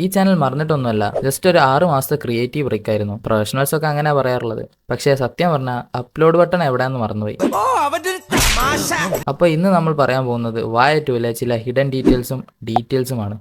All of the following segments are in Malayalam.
ഈ ചാനൽ മറന്നിട്ടൊന്നുമല്ല, ജസ്റ്റ് ഒരു 6 മാസത്തെ ക്രിയേറ്റീവ് ബ്രേക്ക് ആയിരുന്നു. പ്രൊഫഷണൽസ് ഒക്കെ അങ്ങനെ പറയാറുള്ളത്. പക്ഷേ സത്യം പറഞ്ഞാൽ അപ്ലോഡ് ബട്ടൺ എവിടെയാന്ന് മറന്നുപോയി. അപ്പോൾ ഇന്ന് നമ്മൾ പറയാൻ പോകുന്നത് വായ 2ലെ ചില ഹിഡൻ ഡീറ്റെയിൽസുമാണ്.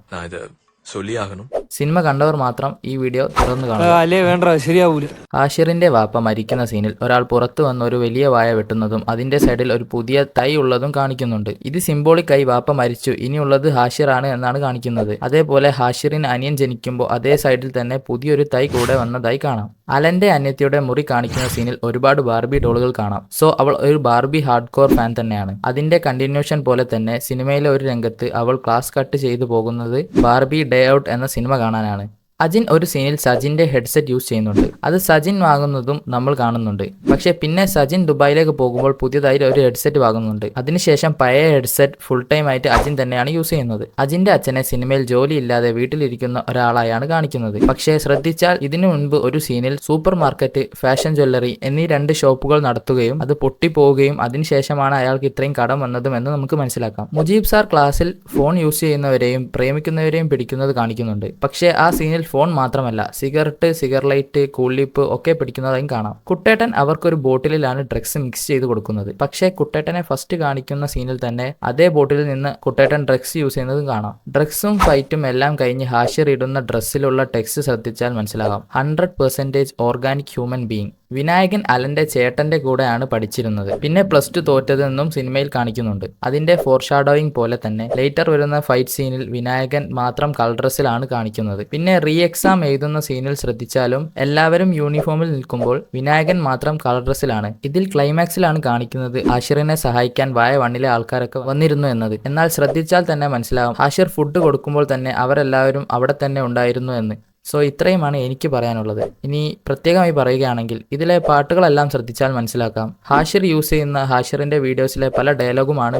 സിനിമ കണ്ടവർ മാത്രം ഈ വീഡിയോ തുറന്നു കാണുക. ആഷിറിന്റെ വാപ്പ മരിക്കുന്ന സീനിൽ ഒരാൾ പുറത്തു വന്ന് ഒരു വലിയ വായ വെട്ടുന്നതും അതിന്റെ സൈഡിൽ ഒരു പുതിയ തൈ ഉള്ളതും കാണിക്കുന്നുണ്ട്. ഇത് സിംബോളിക്കായി വാപ്പ മരിച്ചു, ഇനിയുള്ളത് ഹാഷിറാണ് എന്നാണ് കാണിക്കുന്നത്. അതേപോലെ ഹാഷിറിന് അനിയൻ ജനിക്കുമ്പോൾ അതേ സൈഡിൽ തന്നെ പുതിയൊരു തൈ കൂടെ വന്നതായി കാണാം. അലന്റെ അനിയത്തിയുടെ മുറി കാണിക്കുന്ന സീനിൽ ഒരുപാട് ബാർബി ഡോളുകൾ കാണാം. സോ അവൾ ഒരു ബാർബി ഹാർഡ് കോർ ഫാൻ തന്നെയാണ്. അതിന്റെ കണ്ടിന്യൂഷൻ പോലെ തന്നെ സിനിമയിലെ ഒരു രംഗത്ത് അവൾ ക്ലാസ് കട്ട് ചെയ്തു പോകുന്നത് ബാർബി ഡേ ഔട്ട് എന്ന സിനിമ കാണാനാണ്. അജിൻ ഒരു സീനിൽ സജിന്റെ ഹെഡ്സെറ്റ് യൂസ് ചെയ്യുന്നുണ്ട്. അത് സജിൻ വാങ്ങുന്നതും നമ്മൾ കാണുന്നുണ്ട്. പക്ഷെ പിന്നെ സജിൻ ദുബായിലേക്ക് പോകുമ്പോൾ പുതിയതായി ഒരു ഹെഡ്സെറ്റ് വാങ്ങുന്നുണ്ട്. അതിനുശേഷം പഴയ ഹെഡ്സെറ്റ് ഫുൾ ടൈം ആയിട്ട് അജിൻ തന്നെയാണ് യൂസ് ചെയ്യുന്നത്. അജിന്റെ അച്ഛനെ സിനിമയിൽ ജോലിയില്ലാതെ വീട്ടിലിരിക്കുന്ന ഒരാളായാണ് കാണിക്കുന്നത്. പക്ഷേ ശ്രദ്ധിച്ചാൽ ഇതിനു മുൻപ് ഒരു സീനിൽ സൂപ്പർ മാർക്കറ്റ്, ഫാഷൻ ജ്വല്ലറി എന്നീ 2 ഷോപ്പുകൾ നടത്തുകയും അത് പൊട്ടിപ്പോവുകയും അതിനുശേഷമാണ് അയാൾക്ക് ഇത്രയും കടം വന്നതും എന്ന് നമുക്ക് മനസ്സിലാക്കാം. മുജീബ് സാർ ക്ലാസ്സിൽ ഫോൺ യൂസ് ചെയ്യുന്നവരെയും പ്രേമിക്കുന്നവരെയും പിടിക്കുന്നത് കാണിക്കുന്നുണ്ട്. പക്ഷേ ആ സീനിൽ ഫോൺ മാത്രമല്ല, സിഗരറ്റ്, കൂളിപ്പ് ഒക്കെ പിടിക്കുന്നതായും കാണാം. കുട്ടേട്ടൻ അവർക്കൊരു ബോട്ടിലാണ് ഡ്രഗ്സ് മിക്സ് ചെയ്ത് കൊടുക്കുന്നത്. പക്ഷേ കുട്ടേട്ടനെ ഫസ്റ്റ് കാണിക്കുന്ന സീനിൽ തന്നെ അതേ ബോട്ടിലിൽ നിന്ന് കുട്ടേട്ടൻ ഡ്രഗ്സ് യൂസ് ചെയ്യുന്നതും കാണാം. ഡ്രഗ്സും ഫൈറ്റും എല്ലാം കഴിഞ്ഞ് ഹാഷിർ ഇടുന്ന ഡ്രസ്സിലുള്ള ടെക്സ്റ്റ് ശ്രദ്ധിച്ചാൽ മനസ്സിലാകാം, 100% ഓർഗാനിക് ഹ്യൂമൻ ബീയിങ്. വിനായകൻ അലന്റെ ചേട്ടന്റെ കൂടെയാണ് പഠിച്ചിരുന്നത്. പിന്നെ +2 തോറ്റതെന്നും സിനിമയിൽ കാണിക്കുന്നുണ്ട്. അതിന്റെ ഫോർഷാഡോയിങ് പോലെ തന്നെ ലേറ്റർ വരുന്ന ഫൈറ്റ് സീനിൽ വിനായകൻ മാത്രം കളർ ഡ്രസ്സിലാണ് കാണിക്കുന്നത്. പിന്നെ എക്സാം എഴുതുന്ന സീനിൽ ശ്രദ്ധിച്ചാലും എല്ലാവരും യൂണിഫോമിൽ നിൽക്കുമ്പോൾ വിനായകൻ മാത്രം കളർ ഡ്രസ്സിലാണ്. ഇതിൽ ക്ലൈമാക്സിലാണ് കാണിക്കുന്നത് ആഷിറിനെ സഹായിക്കാൻ വായ 1ലെ ആൾക്കാരൊക്കെ വന്നിരുന്നു എന്നത്. എന്നാൽ ശ്രദ്ധിച്ചാൽ തന്നെ മനസ്സിലാവും ആഷിർ ഫുഡ് കൊടുക്കുമ്പോൾ തന്നെ അവരെല്ലാവരും അവിടെ തന്നെ ഉണ്ടായിരുന്നു എന്ന്. സോ ഇത്രയുമാണ് എനിക്ക് പറയാനുള്ളത്. ഇനി പ്രത്യേകമായി പറയുകയാണെങ്കിൽ ഇതിലെ പാട്ടുകളെല്ലാം ശ്രദ്ധിച്ചാൽ മനസ്സിലാക്കാം, ഹാഷിർ യൂസ് ചെയ്യുന്ന ഹാഷിറിന്റെ വീഡിയോസിലെ പല ഡയലോഗുമാണ്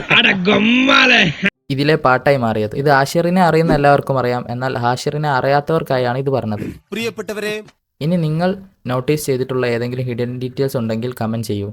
ഇതിലെ പാട്ടായി മാറിയത്. ഇത് ഹാഷിറിനെ അറിയുന്ന എല്ലാവർക്കും അറിയാം, എന്നാൽ ഹാഷിറിനെ അറിയാത്തവർക്കായാണ് ഇത് പറഞ്ഞത്. പ്രിയപ്പെട്ടവരെ, ഇനി നിങ്ങൾ നോട്ടീസ് ചെയ്തിട്ടുള്ള ഏതെങ്കിലും ഹിഡൻ ഡീറ്റെയിൽസ് ഉണ്ടെങ്കിൽ കമന്റ് ചെയ്യൂ.